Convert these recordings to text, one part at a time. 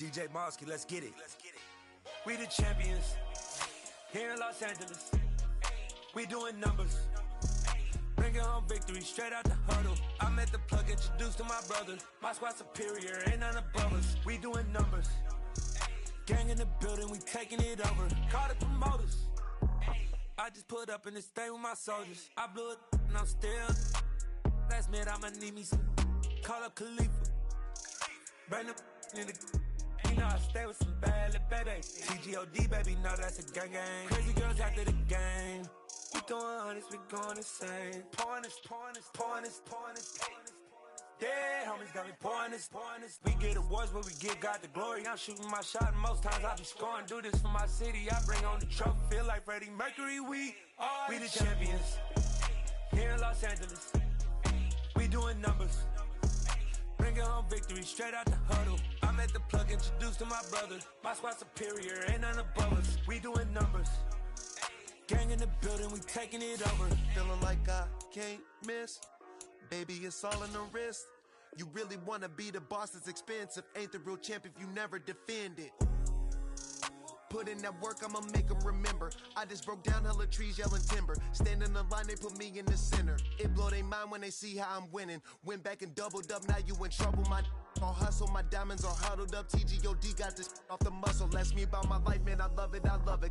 DJ Mosky, let's get it. We the champions here in Los Angeles. We doing numbers. Bringing home victory straight out the huddle. I'm at the plug, introduced to my brother. My squad superior, ain't none above us. We doing numbers. Gang in the building, we taking it over. Call the promoters. I just put up in this thing with my soldiers. I blew it and I'm still. Last minute I'ma need me some. Call up Khalifa. Bring them in the. You know I stay with some bad little baby. TGOD baby, know that's a gang gang. Crazy girls after the game. We throwing hundreds, we going insane. Pouring this. Yeah, homies got me pouring this. We get awards, but we give God the glory. I'm shooting my shot, and most times I be scoring. Do this for my city, I bring on the trophy. Feel like Freddie Mercury, we the champions here in Los Angeles. We doing numbers. Bringing home victory straight out the huddle. I'm at the plug, introduced to my brother. My squad superior, ain't none above us. We doing numbers. Gang in the building, we taking it over. Feeling like I can't miss. Baby, it's all in the wrist. You really wanna be the boss, it's expensive. Ain't the real champ if you never defend it. Put in that work, I'ma make them remember. I just broke down hella trees, yelling timber. Stand in the line, they put me in the center. It blow their mind when they see how I'm winning. Went back and doubled up, now you in trouble. My all hustle, my diamonds are huddled up. TGOD got this off the muscle. Ask me about my life, man, I love it.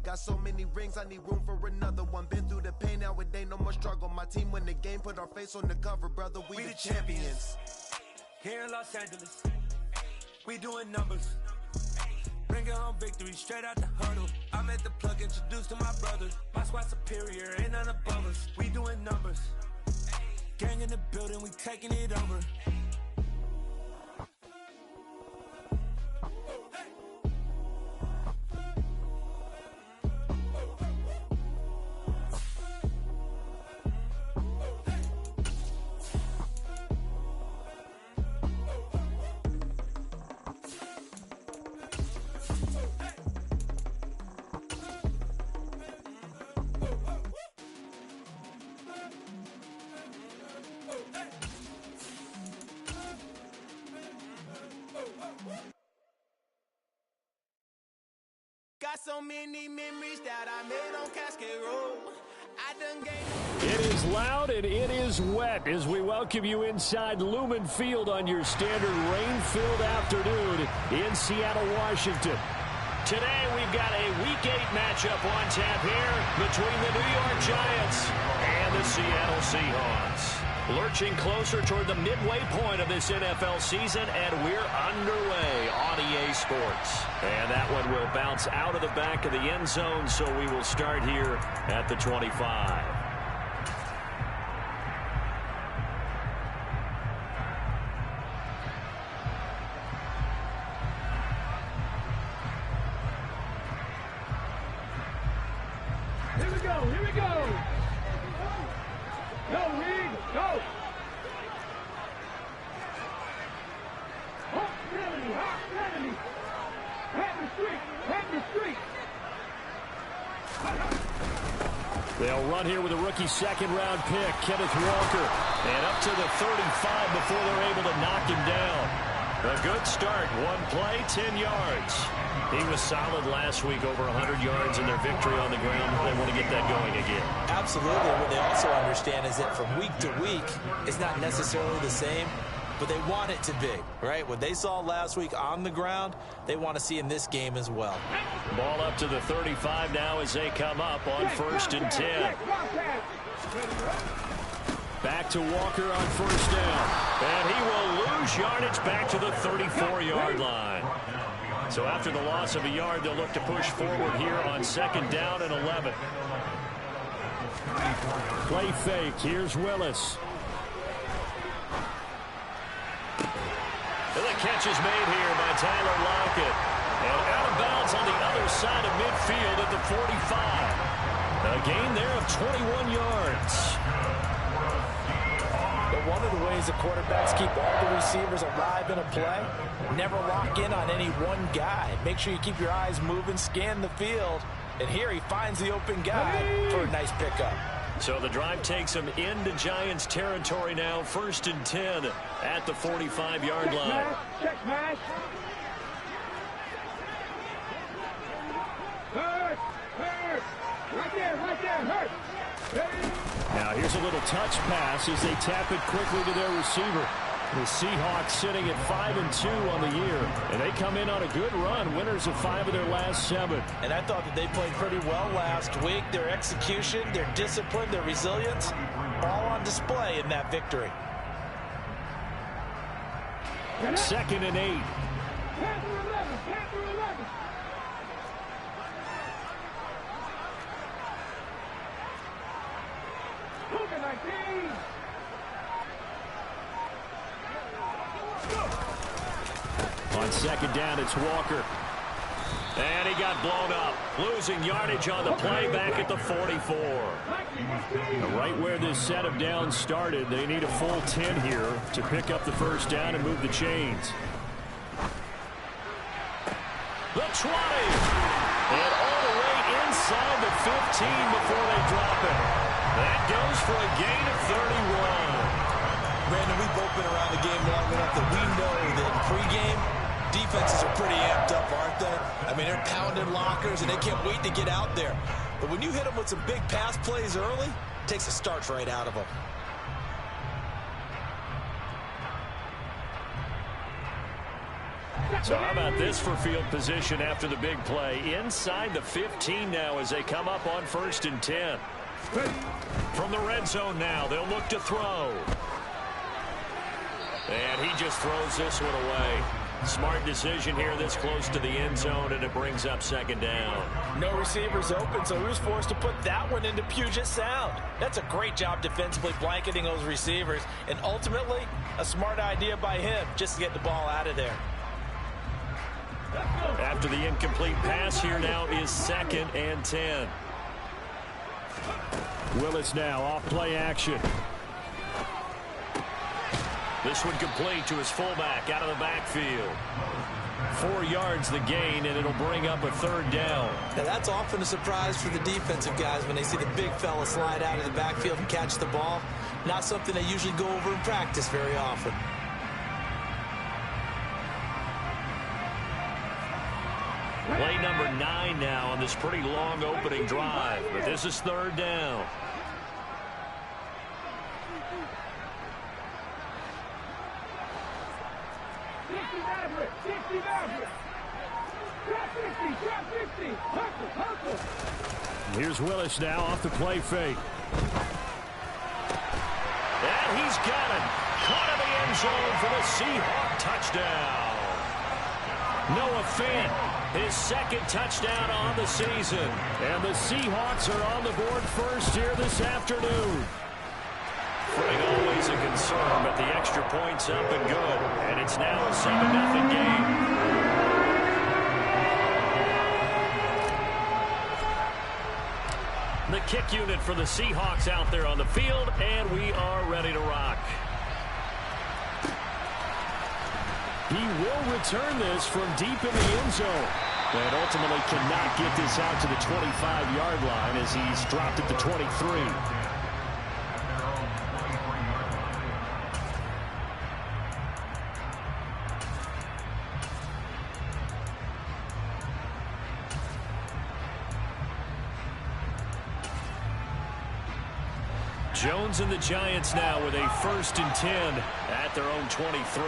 Got so many rings, I need room for another one. Been through the pain, now it ain't no more struggle. My team win the game, put our face on the cover, brother. We the champions. Here in Los Angeles, we doing numbers. Bringing home victory straight out the huddle. I'm at the plug, introduced to my brother. My squad superior, ain't none above us. We doing numbers. Gang in the building, we taking it over. Got so many memories that I made on Cascade Road. I done gave. It is loud and it is wet as we welcome you inside Lumen Field on your standard rain-filled afternoon in Seattle, Washington. Today we've got a Week 8 matchup on tap here between the New York Giants and the Seattle Seahawks. Lurching closer toward the midway point of this NFL season, and we're underway on EA Sports. And that one will bounce out of the back of the end zone, so we will start here at the 25. Here we go. Go, Reed, go. Hawk Kennedy. Hit the street. They'll run here with a rookie second-round pick, Kenneth Walker. And up to the 35 before they're able to knock him down. A good start. One play, 10 yards. He was solid last week, over 100 yards in their victory on the ground. They want to get that going again. Absolutely. What they also understand is that from week to week, it's not necessarily the same, but they want it to be, right? What they saw last week on the ground, they want to see in this game as well. Ball up to the 35 now as they come up on 1st and 10. Back to Walker on 1st down. And he will lose yardage back to the 34-yard line. So after the loss of a yard, they'll look to push forward here on 2nd down and 11. Play fake. Here's Willis. And the catch is made here by Tyler Lockett. And out of bounds on the other side of midfield at the 45. A gain there of 21 yards. But one of the ways the quarterbacks keep all the receivers alive in a play, never lock in on any one guy. Make sure you keep your eyes moving, scan the field. And here he finds the open guy for a nice pickup. So the drive takes him into Giants territory now. 1st and 10 at the 45-yard line. Check, Mash. right there, hurt. Now here's a little touch pass as they tap it quickly to their receiver. The Seahawks sitting at 5-2 on the year, and they come in on a good run, winners of 5 of their last 7. And I thought that they played pretty well last week. Their execution, their discipline, their resilience, all on display in that victory. 2nd and 8. Panther 11, Panther 11. Luka 19. On 2nd down, it's Walker. And he got blown up. Losing yardage on the play back at the 44. Right where this set of downs started, they need a full 10 here to pick up the first down and move the chains. The 20. And all the way inside the 15 before they drop it. That goes for a gain of 31. Brandon, we've both been around the game long enough that we know that in pregame, defenses are pretty amped up, aren't they? I mean, they're pounding lockers, and they can't wait to get out there. But when you hit them with some big pass plays early, it takes the starch right out of them. So how about this for field position after the big play? Inside the 15 now as they come up on 1st and 10. From the red zone now, they'll look to throw. And he just throws this one away. Smart decision here this close to the end zone, and it brings up 2nd down. No receivers open, so he was forced to put that one into Puget Sound. That's a great job defensively blanketing those receivers, and ultimately a smart idea by him just to get the ball out of there. After the incomplete pass, here now is 2nd and 10. Willis now off play action. This one complete to his fullback out of the backfield. 4 yards the gain, and it'll bring up a 3rd down. Now that's often a surprise for the defensive guys when they see the big fella slide out of the backfield and catch the ball. Not something they usually go over in practice very often. Play number 9 now on this pretty long opening drive, but this is 3rd down. Here's Willis now off the play fake. And he's got it. Caught in the end zone for the Seahawk touchdown. Noah Fant, his 2nd touchdown on the season. And the Seahawks are on the board first here this afternoon. Freight always a concern, but the extra point's up and good. And it's now a 7-0 game. The kick unit for the Seahawks out there on the field, and we are ready to rock. He will return this from deep in the end zone, but ultimately cannot get this out to the 25-yard line as he's dropped at the 23. Jones and the Giants now with a 1st and 10 at their own 23.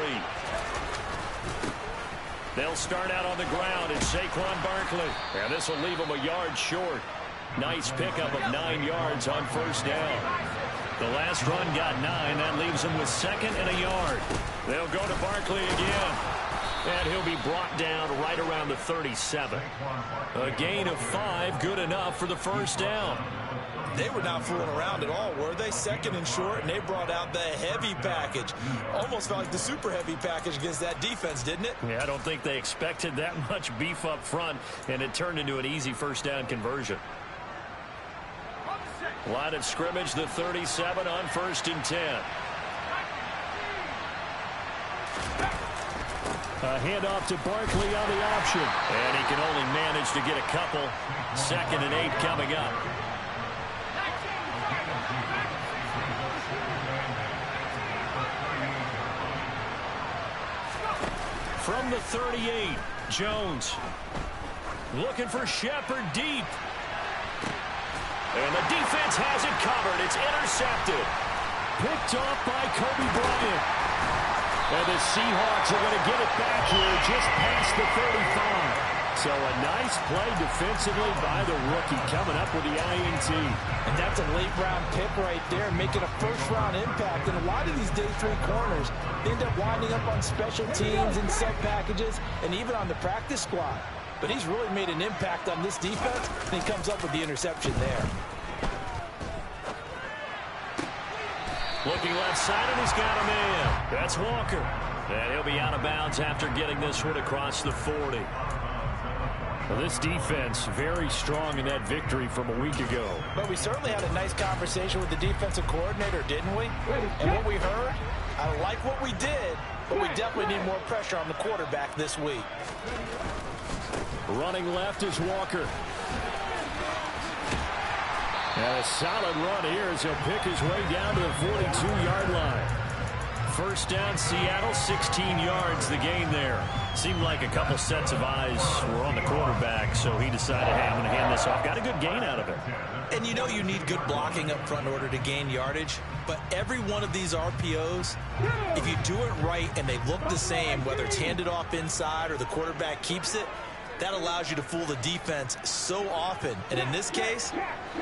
They'll start out on the ground, and Saquon Barkley. And this will leave them a yard short. Nice pickup of 9 yards on 1st down. The last run got 9. That leaves them with 2nd and a yard. They'll go to Barkley again. And he'll be brought down right around the 37. A gain of 5, good enough for the 1st down. They were not fooling around at all, were they? 2nd and short, and they brought out the heavy package. Almost felt like the super heavy package against that defense, didn't it? Yeah, I don't think they expected that much beef up front, and it turned into an easy 1st down conversion. Line of scrimmage, the 37 on 1st and 10. A handoff to Barkley on the option. And he can only manage to get a couple. 2nd and 8 coming up. From the 38, Jones looking for Shepard deep. And the defense has it covered. It's intercepted. Picked off by Kobe Bryant. And the Seahawks are going to get it back here just past the 35. So a nice play defensively by the rookie coming up with the INT. And that's a late-round pick right there, making a first-round impact. And a lot of these day 3 corners end up winding up on special teams and sub-packages and even on the practice squad. But he's really made an impact on this defense, and he comes up with the interception there. Looking left side, and he's got a man. That's Walker. And he'll be out of bounds after getting this one across the 40. Well, this defense very strong in that victory from a week ago. But we certainly had a nice conversation with the defensive coordinator, didn't we? And what we heard, I like what we did, but we definitely need more pressure on the quarterback this week. Running left is Walker. And a solid run here as he'll pick his way down to the 42-yard line. First down, Seattle, 16 yards the gain there. Seemed like a couple sets of eyes were on the quarterback, so he decided, hey, I'm going to hand this off. Got a good gain out of it. And you know you need good blocking up front in order to gain yardage, but every one of these RPOs, if you do it right and they look the same, whether it's handed off inside or the quarterback keeps it, that allows you to fool the defense so often. And in this case,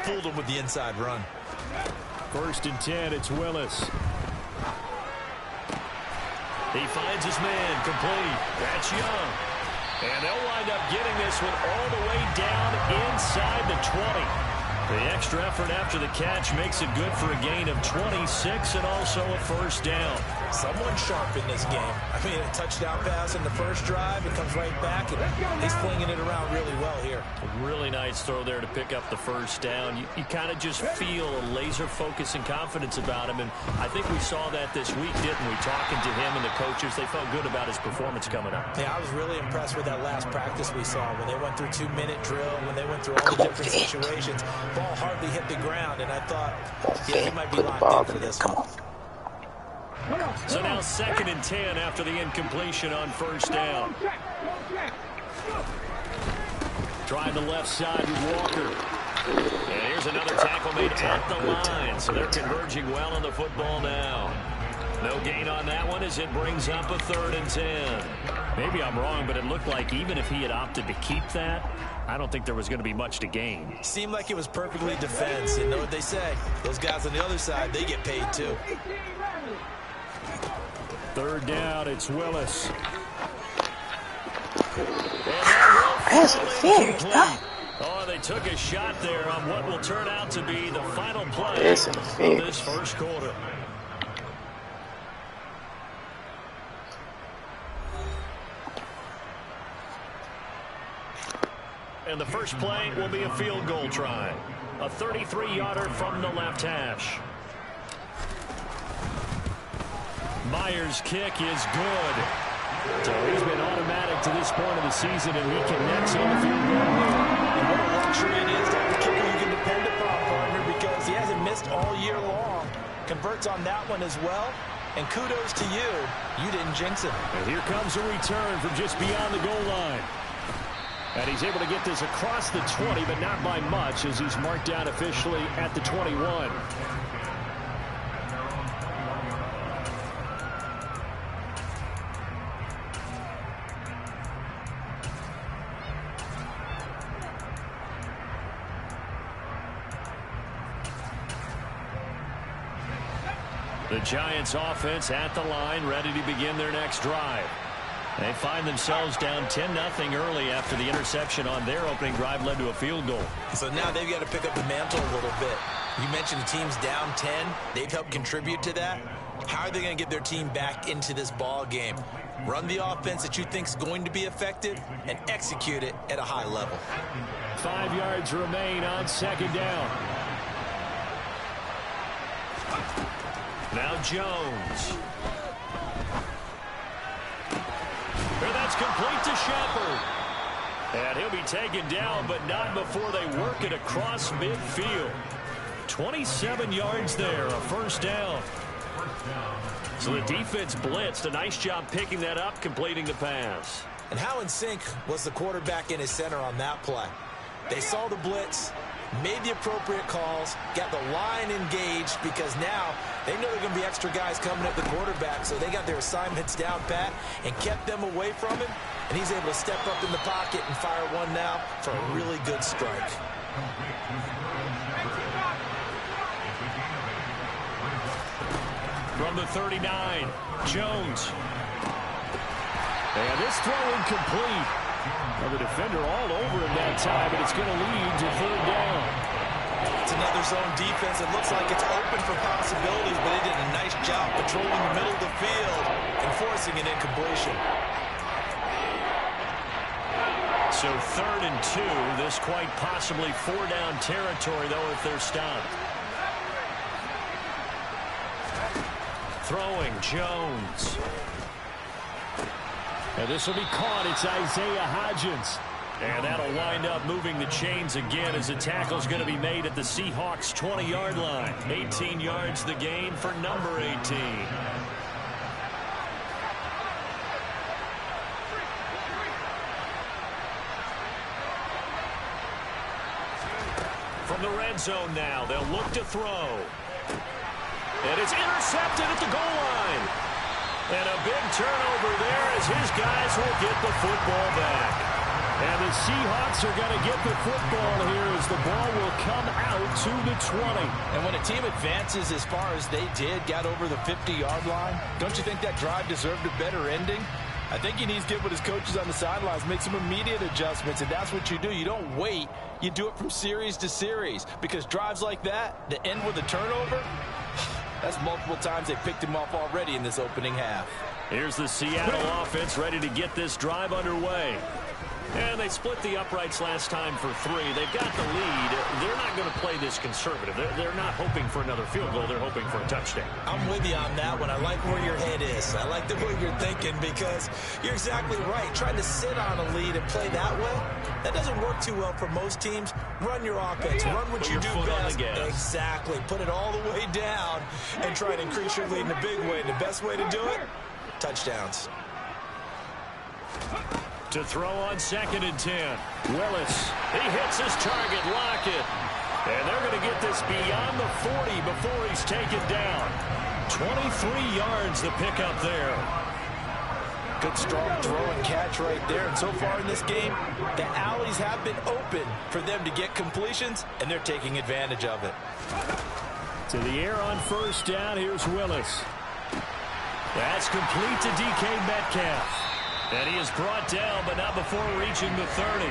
fooled them with the inside run. First and 10, it's Willis. He finds his man, complete. That's Young. And they'll wind up getting this one all the way down inside the 20. The extra effort after the catch makes it good for a gain of 26 and also a first down. Someone sharp in this game. I mean, a touchdown pass in the first drive. It comes right back, and he's flinging it around really well here. A really nice throw there to pick up the first down. You kind of just feel a laser focus and confidence about him, and I think we saw that this week, didn't we? Talking to him and the coaches, they felt good about his performance coming up. Yeah, I was really impressed with that last practice we saw when they went through 2-minute drill, when they went through all the different situations. Ball hardly hit the ground, and I thought, yeah, he might be locked in for this one. So now 2nd and 10 after the incompletion on first down. Trying the left side with Walker. And here's another tackle made at the line. So they're converging well on the football now. No gain on that one as it brings up a 3rd and 10. Maybe I'm wrong, but it looked like even if he had opted to keep that, I don't think there was going to be much to gain. Seemed like it was perfectly defense. You know what they say? Those guys on the other side, they get paid too. 3rd down, it's Willis. That's serious, though. Oh, they took a shot there on what will turn out to be the final play of this first quarter. And the first play will be a field goal try. A 33-yarder from the left hash. Myers' kick is good. So he's been automatic to this point of the season, and he connects on the field goal. And what a luxury it is to have a kicker you can depend upon, partner, because he hasn't missed all year long. Converts on that one as well. And kudos to you. You didn't jinx him. And here comes a return from just beyond the goal line. And he's able to get this across the 20, but not by much, as he's marked down officially at the 21. The Giants offense at the line, ready to begin their next drive. They find themselves down 10-0 early after the interception on their opening drive led to a field goal. So now they've got to pick up the mantle a little bit. You mentioned the team's down 10. They've helped contribute to that. How are they going to get their team back into this ball game? Run the offense that you think is going to be effective and execute it at a high level. 5 yards remain on 2nd down. Now Jones. And that's complete to Shepard. And he'll be taken down, but not before they work it across midfield. 27 yards there, a first down. So the defense blitzed. A nice job picking that up, completing the pass. And how in sync was the quarterback and his center on that play? They saw the blitz, made the appropriate calls, got the line engaged, because now they know there are going to be extra guys coming at the quarterback, so they got their assignments down pat and kept them away from him, and he's able to step up in the pocket and fire one now for a really good strike. From the 39, Jones. And this throw incomplete. Well, the defender all over him that time, but it's going to lead to third down. It's another zone defense. It looks like it's open for possibilities, but they did a nice job patrolling the middle of the field and forcing an incompletion. So 3rd and 2. This quite possibly 4-down territory, though, if they're stopped. Throwing, Jones. And this will be caught. It's Isaiah Hodgins. And that'll wind up moving the chains again as the tackle's going to be made at the Seahawks' 20-yard line. 18 yards the gain for number 18. From the red zone now, they'll look to throw. And it's intercepted at the goal line. And a big turnover there as his guys will get the football back. And the Seahawks are going to get the football here as the ball will come out to the 20. And when a team advances as far as they did, got over the 50-yard line, don't you think that drive deserved a better ending? I think he needs to get with his coaches on the sidelines, make some immediate adjustments, and that's what you do. You don't wait. You do it from series to series, because drives like that, that end with a turnover, that's multiple times they picked him off already in this opening half. Here's the Seattle offense ready to get this drive underway. And they split the uprights last time for 3. They've got the lead. They're not going to play this conservative. They're not hoping for another field goal. They're hoping for a touchdown. I'm with you on that one. I like where your head is. I like the way you're thinking, because you're exactly right. Trying to sit on a lead and play that way, that doesn't work too well for most teams. Run your offense. Run what you do best. Exactly. Put it all the way down and try to increase your lead in a big way. The best way to do it, touchdowns. To throw on 2nd and 10. Willis. He hits his target. Lockett. And they're going to get this beyond the 40 before he's taken down. 23 yards the pickup there. Good strong throw and catch right there. And so far in this game, the alleys have been open for them to get completions, and they're taking advantage of it. To the air on 1st down. Here's Willis. That's complete to DK Metcalf. And he is brought down, but not before reaching the 30.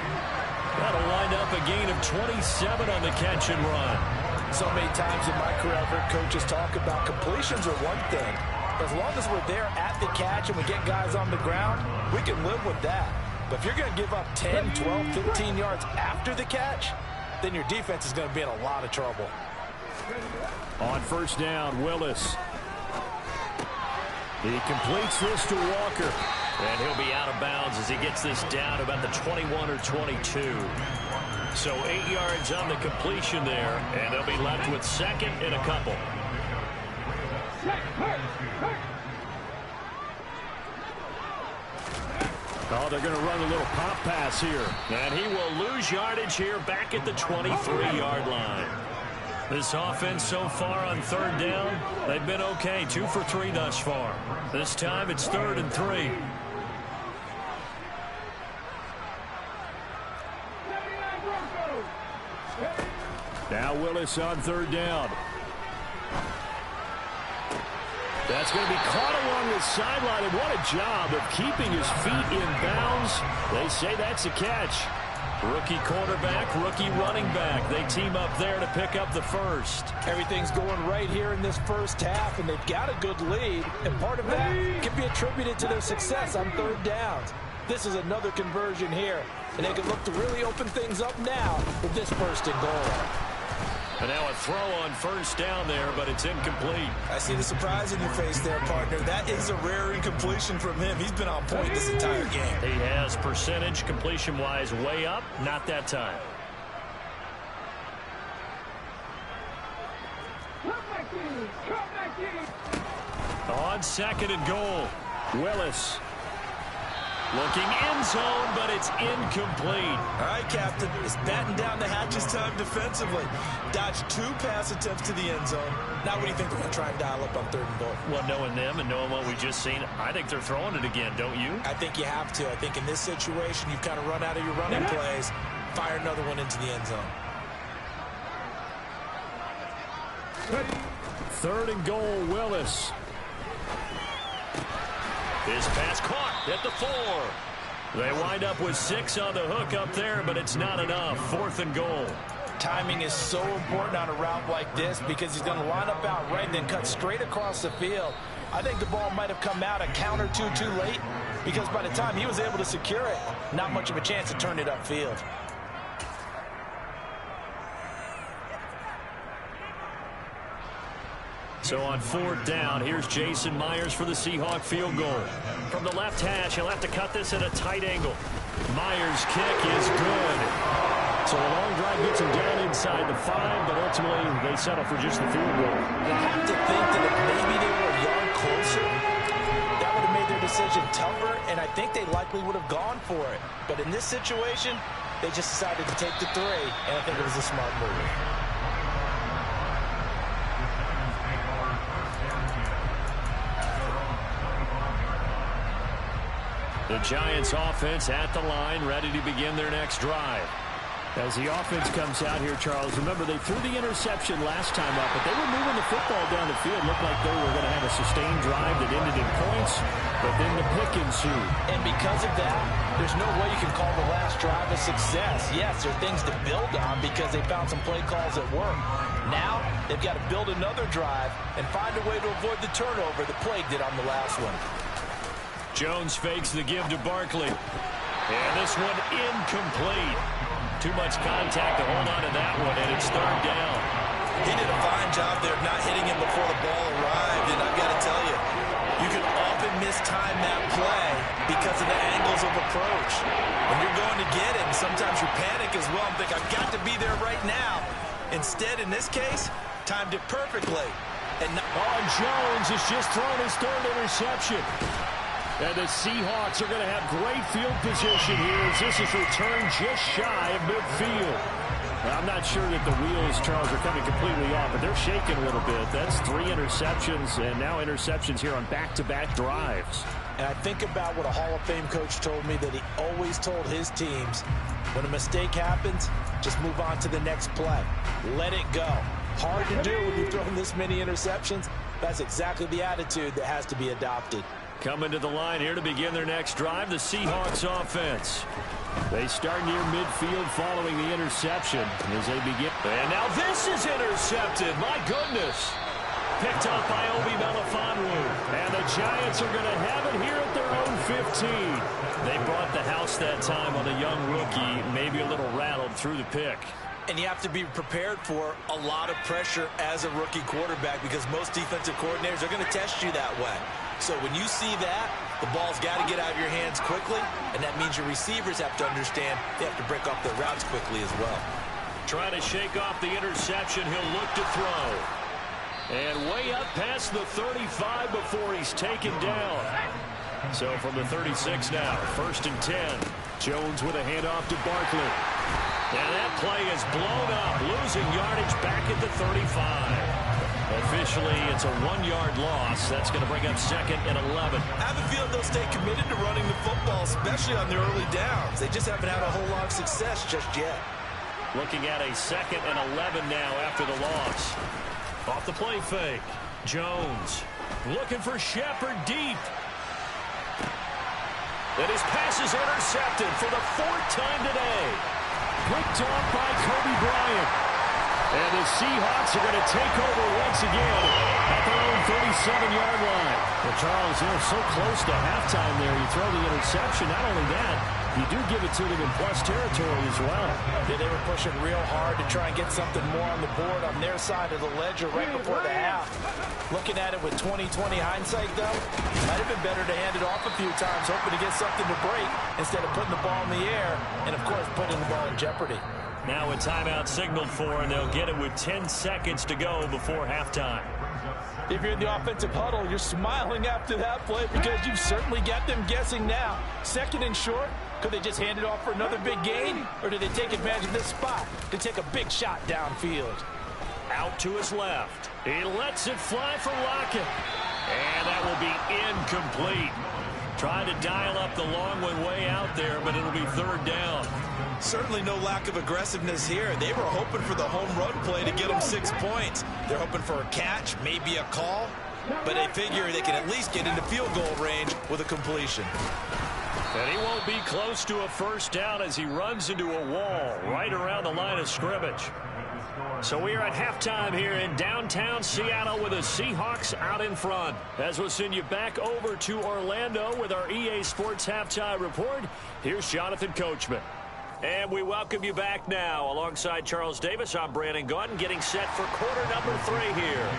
That'll wind up a gain of 27 on the catch and run. So many times in my career, I've heard coaches talk about completions are one thing. As long as we're there at the catch and we get guys on the ground, we can live with that. But if you're going to give up 10, 12, 15 yards after the catch, then your defense is going to be in a lot of trouble. On 1st down, Willis. He completes this to Walker. And he'll be out of bounds as he gets this down about the 21 or 22. So 8 yards on the completion there, and they'll be left with 2nd and a couple. Oh, they're going to run a little pop pass here. And he will lose yardage here back at the 23-yard line. This offense so far on 3rd down, they've been okay. 2 for 3 thus far. This time it's 3rd and 3. Now Willis on 3rd down. That's going to be caught along the sideline, and what a job of keeping his feet in bounds. They say that's a catch. Rookie quarterback, rookie running back. They team up there to pick up the first. Everything's going right here in this first half, and they've got a good lead, and part of that can be attributed to their success on 3rd downs. This is another conversion here, and they can look to really open things up now with this 1st and goal. And now a throw on 1st down there, but it's incomplete. I see the surprise in your face there, partner. That is a rare incompletion from him. He's been on point this entire game. He has percentage completion-wise way up. Not that time. On 2nd and goal, Willis. Looking end zone, but it's incomplete. All right, Captain. It's batten down the hatches time defensively. Dodged 2 pass attempts to the end zone. Now what do you think they're going to try and dial up on 3rd and goal? Well, knowing them and knowing what we just seen, I think they're throwing it again, don't you? I think you have to. I think in this situation, you've kind of run out of your running plays. Fire another one into the end zone. 3rd and goal, Willis. His pass caught at the 4. They wind up with 6 on the hook up there, but it's not enough. 4th and goal. Timing is so important on a route like this because he's going to line up out right and then cut straight across the field. I think the ball might have come out a count or two too late because by the time he was able to secure it, not much of a chance to turn it upfield. So on 4th down, here's Jason Myers for the Seahawk field goal. From the left hash, he'll have to cut this at a tight angle. Myers' kick is good. So a long drive gets him down inside the 5, but ultimately they settle for just the field goal. I have to think that if maybe they were a yard closer, that would have made their decision tougher, and I think they likely would have gone for it. But in this situation, they just decided to take the 3, and I think it was a smart move. The Giants offense at the line, ready to begin their next drive. As the offense comes out here, Charles, remember they threw the interception last time up, but they were moving the football down the field. Looked like they were going to have a sustained drive that ended in points, but then the pick ensued. And because of that, there's no way you can call the last drive a success. Yes, there are things to build on because they found some play calls that work. Now, they've got to build another drive and find a way to avoid the turnover that plagued it on the last one. Jones fakes the give to Barkley. And this one incomplete. Too much contact to hold on to that one, and it's 3rd down. He did a fine job there of not hitting him before the ball arrived, and I've got to tell you, you can often mistime that play because of the angles of approach. When you're going to get it, and sometimes you panic as well and think, I've got to be there right now. Instead, in this case, timed it perfectly. And Jones has just thrown his 3rd interception. And the Seahawks are going to have great field position here as this is returned just shy of midfield. Now, I'm not sure that the wheels, Charles, are coming completely off, but they're shaking a little bit. That's 3 interceptions, and now interceptions here on back-to-back drives. And I think about what a Hall of Fame coach told me that he always told his teams, when a mistake happens, just move on to the next play. Let it go. Hard to do when you've thrown this many interceptions. That's exactly the attitude that has to be adopted. Coming to the line here to begin their next drive, the Seahawks offense. They start near midfield following the interception as they begin. And now this is intercepted. My goodness. Picked up by Obi Melifonwu. And the Giants are going to have it here at their own 15. They brought the house that time on a young rookie, maybe a little rattled through the pick. And you have to be prepared for a lot of pressure as a rookie quarterback because most defensive coordinators are going to test you that way. So when you see that, the ball's got to get out of your hands quickly, and that means your receivers have to understand they have to break off their routes quickly as well. Trying to shake off the interception, he'll look to throw. And way up past the 35 before he's taken down. So from the 36 now, 1st and 10. Jones with a handoff to Barkley. And that play is blown up, losing yardage back at the 35. Officially, it's a 1-yard loss. That's going to bring up 2nd and 11. I have a feeling they'll stay committed to running the football, especially on their early downs. They just haven't had a whole lot of success just yet. Looking at a 2nd and 11 now after the loss. Off the play fake. Jones looking for Shepard deep. And his pass is intercepted for the 4th time today. Picked off by Kobe Bryant. And the Seahawks are going to take over once again at their own 37-yard line. Well, Charles, they're so close to halftime there. You throw the interception. Not only that, you do give it to them in plus territory as well. Yeah, they were pushing real hard to try and get something more on the board on their side of the ledger right before the half. Looking at it with 20/20 hindsight, though, might have been better to hand it off a few times, hoping to get something to break instead of putting the ball in the air and, of course, putting the ball in jeopardy. Now a timeout signaled for, and they'll get it with 10 seconds to go before halftime. If you're in the offensive huddle, you're smiling after that play because you've certainly got them guessing now. 2nd and short, could they just hand it off for another big gain? Or do they take advantage of this spot to take a big shot downfield? Out to his left. He lets it fly for Lockett. And that will be incomplete. Trying to dial up the long one way out there, but it'll be 3rd down. Certainly no lack of aggressiveness here. They were hoping for the home run play to get them 6 points. They're hoping for a catch, maybe a call, but they figure they can at least get into field goal range with a completion. And he won't be close to a 1st down as he runs into a wall right around the line of scrimmage. So we are at halftime here in downtown Seattle with the Seahawks out in front. As we'll send you back over to Orlando with our EA Sports Halftime Report, here's Jonathan Coachman. And we welcome you back now. Alongside Charles Davis, I'm Brandon Gaudin, getting set for quarter number 3 here.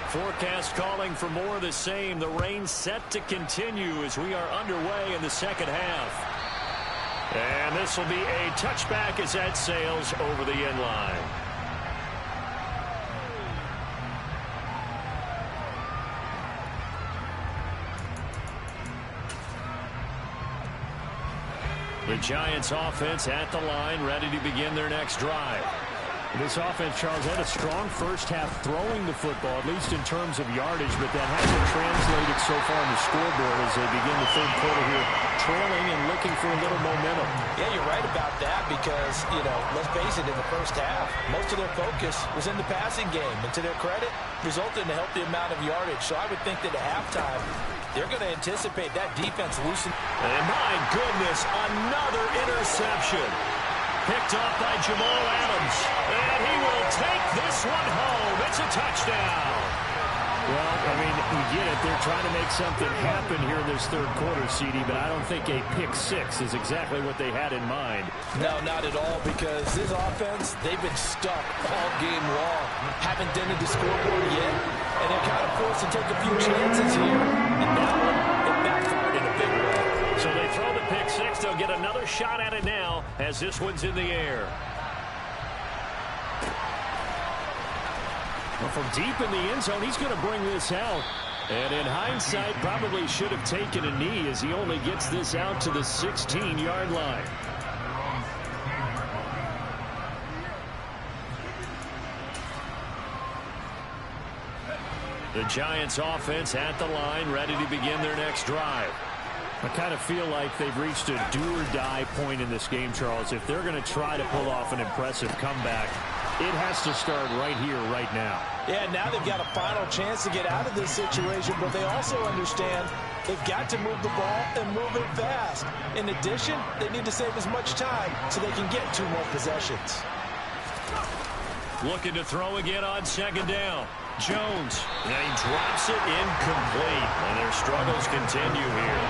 Forecast calling for more of the same. The rain set to continue as we are underway in the 2nd half. And this will be a touchback as that sails over the end line. The Giants offense at the line, ready to begin their next drive. This offense, Charles, had a strong first half throwing the football, at least in terms of yardage, but that hasn't translated so far on the scoreboard as they begin the 3rd quarter here, trailing and looking for a little momentum. Yeah, you're right about that because, let's face it, in the first half, most of their focus was in the passing game. And to their credit, resulted in a healthy amount of yardage. So I would think that at halftime, they're going to anticipate that defense loosen. And my goodness, another interception. Picked off by Jamal Adams. And he will take this one home. It's a touchdown. Well, I mean, we get it. They're trying to make something happen here in this 3rd quarter, CD, but I don't think a pick-6 is exactly what they had in mind. No, not at all, because this offense, they've been stuck all game long. Haven't dented the scoreboard yet, and they're kind of forced to take a few chances here. And that one, it backfired in a big way. So they throw the pick-6. They'll get another shot at it now as this one's in the air. Well, from deep in the end zone, he's going to bring this out. And in hindsight, probably should have taken a knee as he only gets this out to the 16-yard line. The Giants offense at the line, ready to begin their next drive. I kind of feel like they've reached a do-or-die point in this game, Charles. If they're going to try to pull off an impressive comeback, it has to start right here, right now. Yeah, now they've got a final chance to get out of this situation, but they also understand they've got to move the ball and move it fast. In addition, they need to save as much time so they can get 2 more possessions. Looking to throw again on 2nd down. Jones, and he drops it incomplete, and their struggles continue here.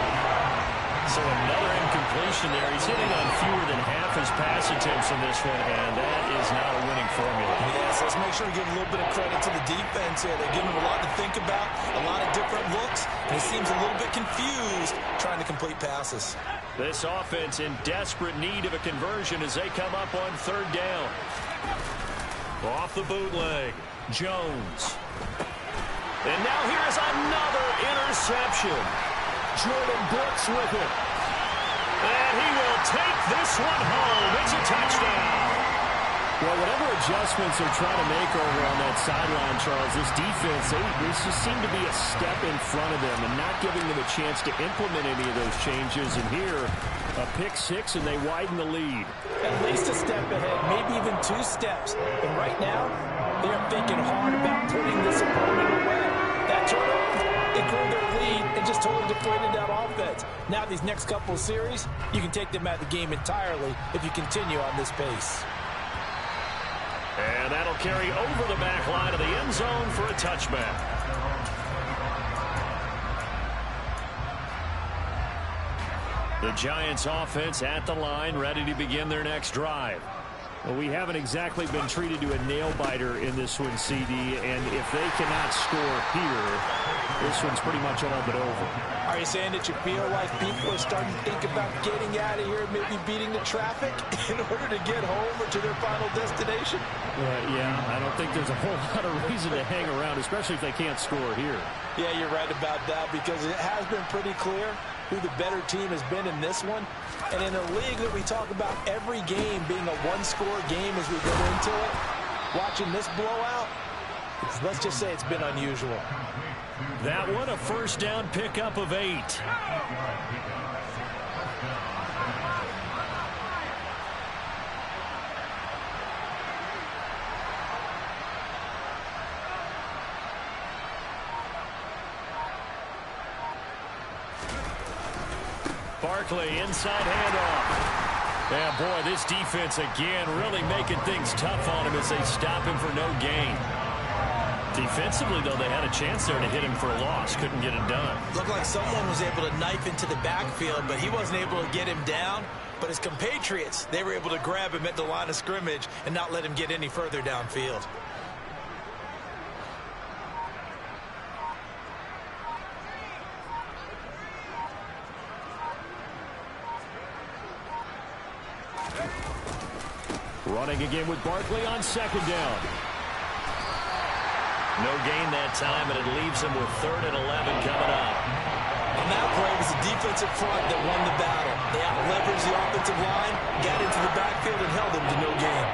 So another incompletion there. He's hitting on fewer than half his pass attempts in this one, and that is not a winning formula. Yes, let's make sure we give a little bit of credit to the defense here. They're giving him a lot to think about, a lot of different looks, and he seems a little bit confused trying to complete passes. This offense in desperate need of a conversion as they come up on 3rd down. Off the bootleg, Jones. And now here's another interception. Jordan Brooks with it. And he will take this one home. It's a touchdown. Well, whatever adjustments they're trying to make over on that sideline, Charles, this defense, they just seem to be a step in front of them and not giving them a chance to implement any of those changes. And here, a pick-6, and they widen the lead. At least a step ahead, maybe even 2 steps. And right now, they're thinking hard about putting this opponent away. That turnover, it grew their lead and just totally deflated that offense. Now these next couple of series, you can take them out of the game entirely if you continue on this pace. And that'll carry over the back line of the end zone for a touchback. The Giants offense at the line, ready to begin their next drive. Well, we haven't exactly been treated to a nail-biter in this one, CD, and if they cannot score here, this one's pretty much all but over. Are you saying that you feel like people are starting to think about getting out of here, maybe beating the traffic in order to get home or to their final destination? Yeah, I don't think there's a whole lot of reason to hang around, especially if they can't score here. Yeah, you're right about that, because it has been pretty clear who the better team has been in this one. And in a league that we talk about every game being a one-score game as we go into it, watching this blowout, let's just say it's been unusual. That one, a first down pickup of 8. Barkley, inside handoff. Yeah, boy, this defense again really making things tough on him as they stop him for no gain. Defensively, though, they had a chance there to hit him for a loss. Couldn't get it done. Looked like someone was able to knife into the backfield, but he wasn't able to get him down. But his compatriots, they were able to grab him at the line of scrimmage and not let him get any further downfield. Running again with Barkley on second down. No gain that time, and it leaves him with 3rd and 11 coming up. On that play, it was the defensive front that won the battle. They out-leveraged the offensive line, got into the backfield, and held him to no gain.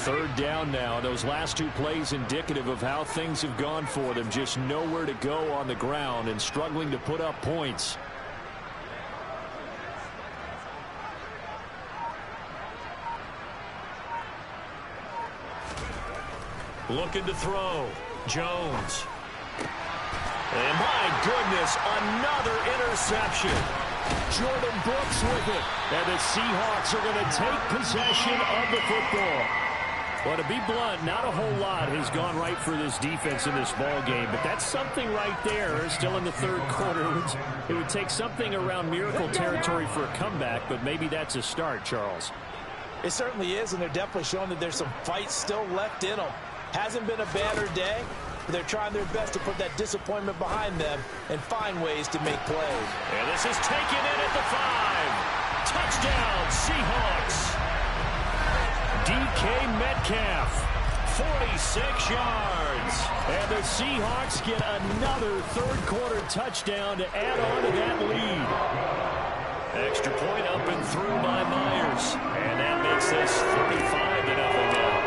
Third down now. Those last 2 plays indicative of how things have gone for them. Just nowhere to go on the ground and struggling to put up points. Looking to throw. Jones. And my goodness, another interception. Jordan Brooks with it. And the Seahawks are going to take possession of the football. Well, to be blunt, not a whole lot has gone right for this defense in this ball game, but that's something right there. Still in the 3rd quarter. It would take something around miracle territory for a comeback, but maybe that's a start, Charles. It certainly is, and they're definitely showing that there's some fight still left in them. Hasn't been a banner day, but they're trying their best to put that disappointment behind them and find ways to make plays. And this is taken in at the 5. Touchdown, Seahawks. DK Metcalf, 46 yards. And the Seahawks get another 3rd quarter touchdown to add on to that lead. Extra point up and through by Myers. And that makes this 35-0 now.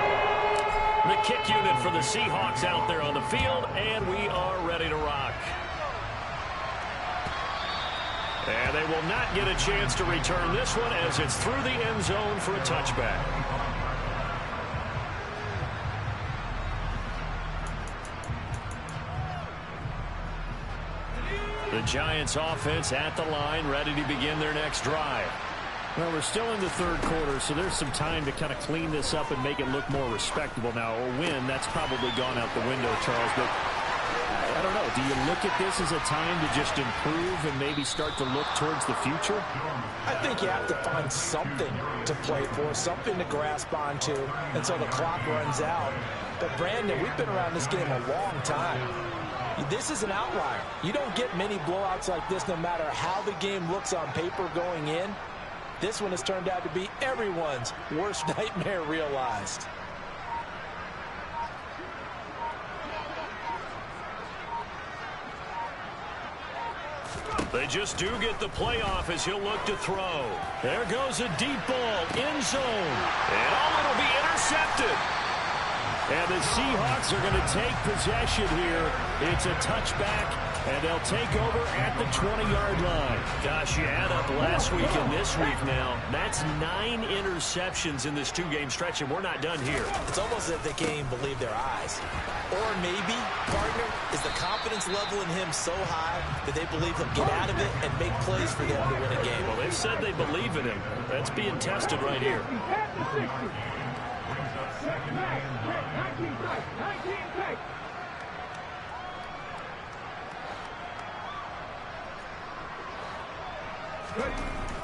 The kick unit for the Seahawks out there on the field, and we are ready to rock. And they will not get a chance to return this one as it's through the end zone for a touchback. The Giants offense at the line, ready to begin their next drive. Well, we're still in the 3rd quarter, so there's some time to kind of clean this up and make it look more respectable now. A win, that's probably gone out the window, Charles. But I don't know. Do you look at this as a time to just improve and maybe start to look towards the future? I think you have to find something to play for, something to grasp onto until the clock runs out. But, Brandon, we've been around this game a long time. This is an outlier. You don't get many blowouts like this no matter how the game looks on paper going in. This one has turned out to be everyone's worst nightmare realized. They just do get the playoff as he'll look to throw. There goes a deep ball, end zone. And it'll be intercepted. And the Seahawks are going to take possession here. It's a touchback, and they'll take over at the 20-yard line. Gosh, you add up last week and this week now. That's 9 interceptions in this 2-game stretch, and we're not done here. It's almost as if they can't even believe their eyes. Or maybe, partner, is the confidence level in him so high that they believe he'll get out of it and make plays for them to win a game. Well, they've said they believe in him. That's being tested right here.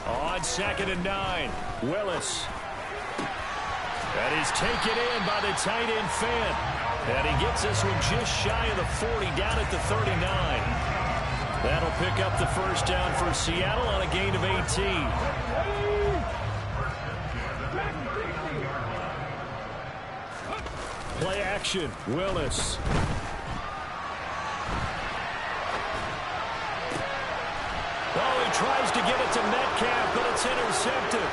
On 2nd and 9, Willis. That is taken in by the tight end Fant. And he gets this one just shy of the 40, down at the 39. That'll pick up the first down for Seattle on a gain of 18. Play action, Willis. Oh, he tries to get it to Metcalf, but it's intercepted.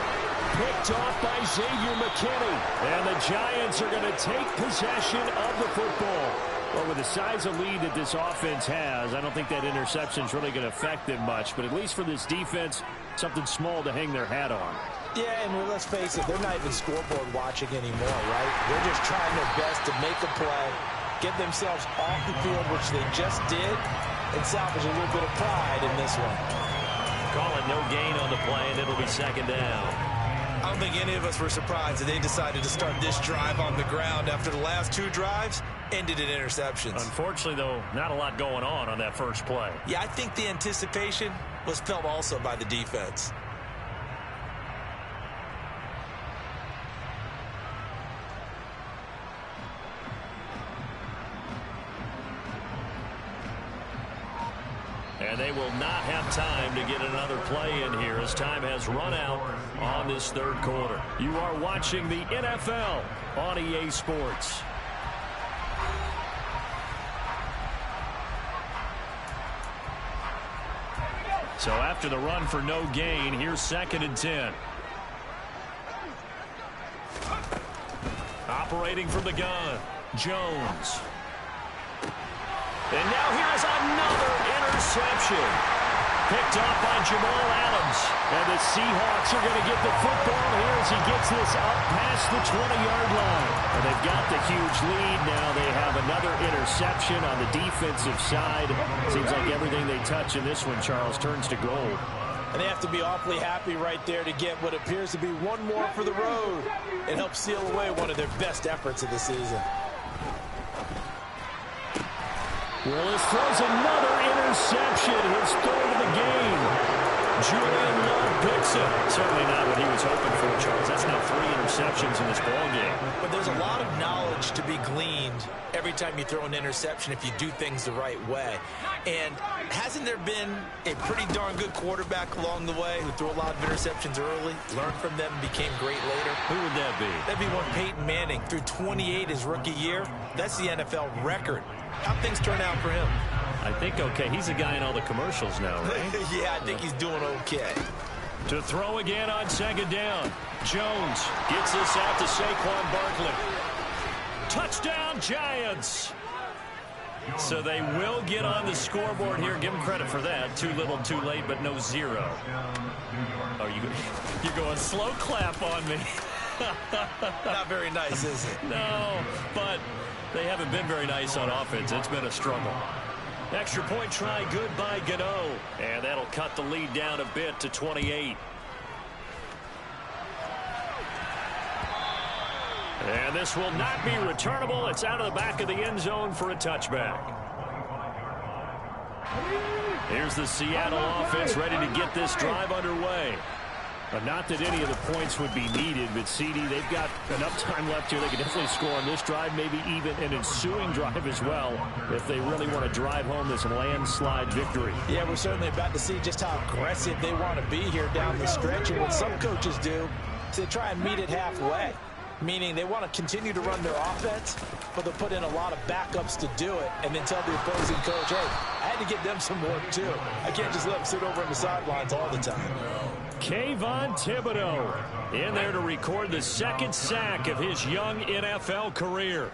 Picked off by Xavier McKinney. And the Giants are going to take possession of the football. Well, with the size of lead that this offense has, I don't think that interception is really going to affect them much. But at least for this defense, something small to hang their hat on. Yeah, and let's face it, they're not even scoreboard watching anymore, right? They're just trying their best to make a play, get themselves off the field, which they just did, and salvage a little bit of pride in this one. Call it no gain on the play, and it'll be 2nd down. I don't think any of us were surprised that they decided to start this drive on the ground after the last 2 drives ended in interceptions. Unfortunately, though, not a lot going on that first play. Yeah, I think the anticipation was felt also by the defense. And they will not have time to get another play in here as time has run out on this 3rd quarter. You are watching the NFL on EA Sports. So after the run for no gain, here's 2nd and 10. Operating from the gun, Jones. And now here's another interception. Picked off by Jamal Adams. And the Seahawks are going to get the football here as he gets this up past the 20-yard line. And they've got the huge lead now. They have another interception on the defensive side. Seems like everything they touch in this one, Charles, turns to gold. And they have to be awfully happy right there to get what appears to be one more for the road and help seal away one of their best efforts of the season. Willis throws another interception, his 3rd of the game. Julian Love picks it. Certainly not what he was hoping for, Charles. That's now 3 interceptions in this ballgame. But there's a lot of knowledge to be gleaned every time you throw an interception if you do things the right way. And hasn't there been a pretty darn good quarterback along the way who threw a lot of interceptions early, learned from them, became great later? Who would that be? That'd be one Peyton Manning. Threw 28 his rookie year. That's the NFL record. How'd things turn out for him? I think okay. He's a guy in all the commercials now, right? Yeah, I think he's doing okay. To throw again on 2nd down. Jones gets this out to Saquon Barkley. Touchdown, Giants! So they will get on the scoreboard here. Give them credit for that. Too little, too late, but no 0. Oh, you're going slow clap on me. Not very nice, is it? No, but they haven't been very nice on offense. It's been a struggle. Extra point try, good by Gano. And that'll cut the lead down a bit to 28. And this will not be returnable. It's out of the back of the end zone for a touchback. Here's the Seattle offense ready to get this drive underway. But not that any of the points would be needed, but CD, they've got enough time left here. They can definitely score on this drive, maybe even an ensuing drive as well, if they really want to drive home this landslide victory. Yeah, we're certainly about to see just how aggressive they want to be here down the stretch. And what some coaches do is they try and meet it halfway, meaning they want to continue to run their offense, but they'll put in a lot of backups to do it and then tell the opposing coach, hey, I had to get them some work too. I can't just let them sit over on the sidelines all the time. Kayvon Thibodeau in there to record the 2nd sack of his young NFL career.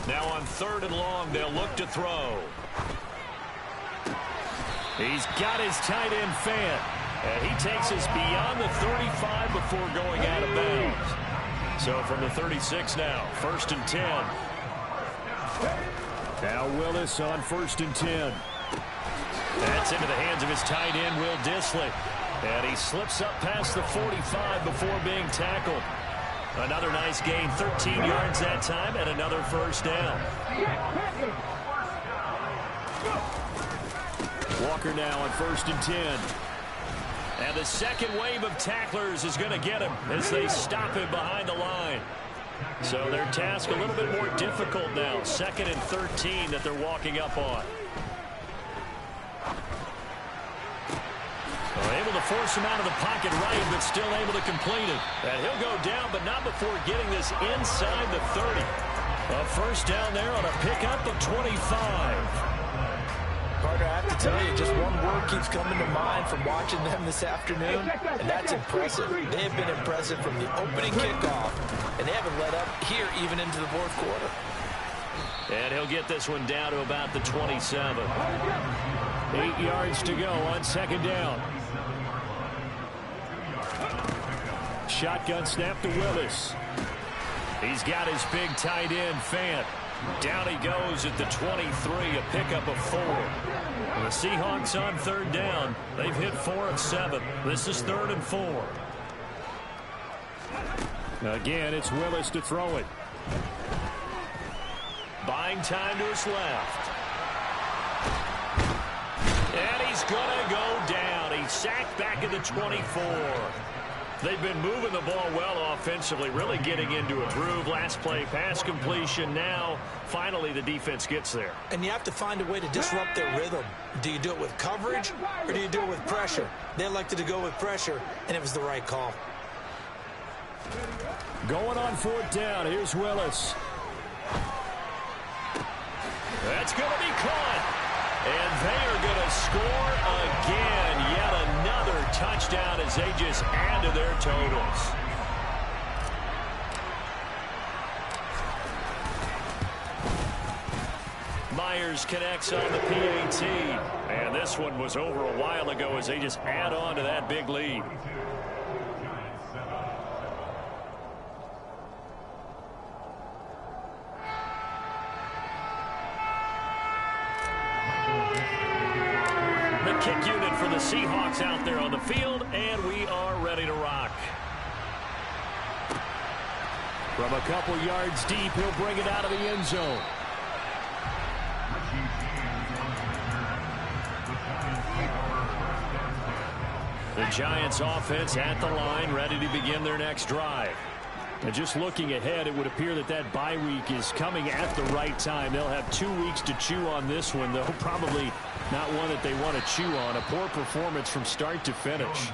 Now on 3rd and long, they'll look to throw. He's got his tight end Fant, and he takes us beyond the 35 before going out of bounds. So from the 36 now, 1st and 10. Now Willis on 1st and 10. That's into the hands of his tight end, Will Dissly. And he slips up past the 45 before being tackled. Another nice gain, 13 yards that time, and another first down. Walker now on 1st and 10. And the second wave of tacklers is going to get him as they stop him behind the line. So their task a little bit more difficult now. 2nd and 13 that they're walking up on. So able to force him out of the pocket right, but still able to complete it. And he'll go down, but not before getting this inside the 30. A first down there on a pickup of 25. Carter, I have to tell you, just one word keeps coming to mind from watching them this afternoon, and that's impressive. They have been impressive from the opening kickoff, and they haven't let up here even into the fourth quarter. And he'll get this one down to about the 27. 8 yards to go on 2nd down. Shotgun snap to Willis. He's got his big tight end, Fant. Down he goes at the 23, a pickup of 4. And the Seahawks on 3rd down. They've hit 4 of 7. This is 3rd and 4. Again, it's Willis to throw it. Buying time to his left. And he's going to go down. He's sacked back at the 24. They've been moving the ball well offensively, really getting into a groove. Last play, pass completion. Now, finally, the defense gets there. And you have to find a way to disrupt their rhythm. Do you do it with coverage, or do you do it with pressure? They elected to go with pressure, and it was the right call. Going on 4th down. Here's Willis. That's going to be caught. And they are going to score again. Yet another touchdown as they just add to their totals. Myers connects on the PAT. And this one was over a while ago as they just add on to that big lead. Kick unit for the Seahawks out there on the field, and we are ready to rock. From a couple yards deep, he'll bring it out of the end zone. The Giants offense at the line, ready to begin their next drive. And just looking ahead, it would appear that that bye week is coming at the right time. They'll have 2 weeks to chew on this one, though probably not one that they want to chew on. A poor performance from start to finish.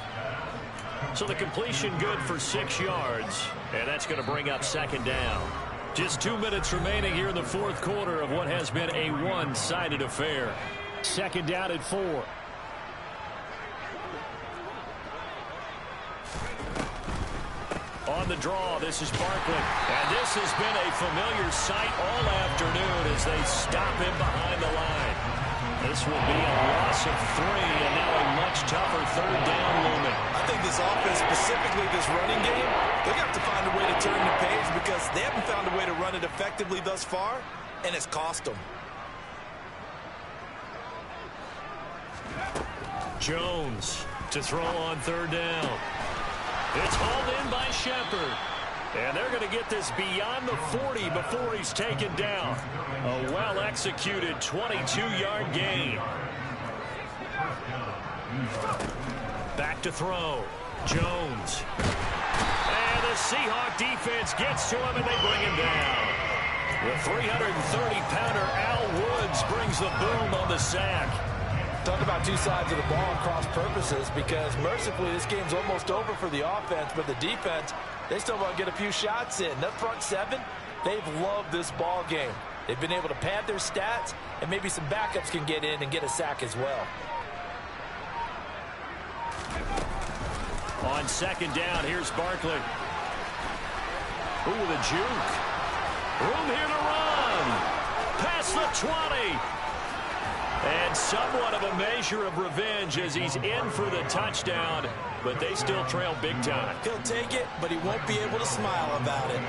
So the completion good for 6 yards, and that's going to bring up 2nd down. Just 2 minutes remaining here in the fourth quarter of what has been a one-sided affair. 2nd down at 4. On the draw, this is Barkley. And this has been a familiar sight all afternoon as they stop him behind the line. This will be a loss of 3, and now a much tougher 3rd down looming. I think this offense, specifically this running game, they're going to have to find a way to turn the page because they haven't found a way to run it effectively thus far, and it's cost them. Jones to throw on 3rd down. It's hauled in by Shepard. And they're going to get this beyond the 40 before he's taken down. A well-executed 22-yard gain. Back to throw. Jones. And the Seahawk defense gets to him, and they bring him down. The 330-pounder Al Woods brings the boom on the sack. Talk about 2 sides of the ball and cross purposes, because mercifully this game's almost over for the offense, but the defense, they still want to get a few shots in. That front 7, they've loved this ball game. They've been able to pad their stats, and maybe some backups can get in and get a sack as well. On 2nd down, here's Barkley. Ooh, the juke. Room here to run. Past the 20. And somewhat of a measure of revenge as he's in for the touchdown, but they still trail big time. He'll take it, but he won't be able to smile about it.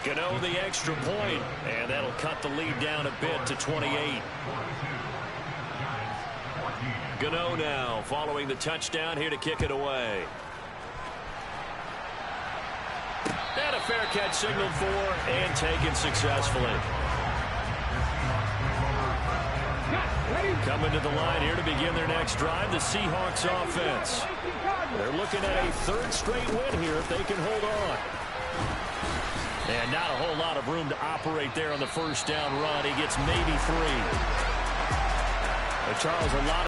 Gano the extra point, and that'll cut the lead down a bit to 28. Gano now following the touchdown here to kick it away. And a fair catch signaled for and taken successfully. Coming to the line here to begin their next drive, the Seahawks offense. They're looking at a third straight win here if they can hold on. And not a whole lot of room to operate there on the first down run. He gets maybe 3. But Charles, a lot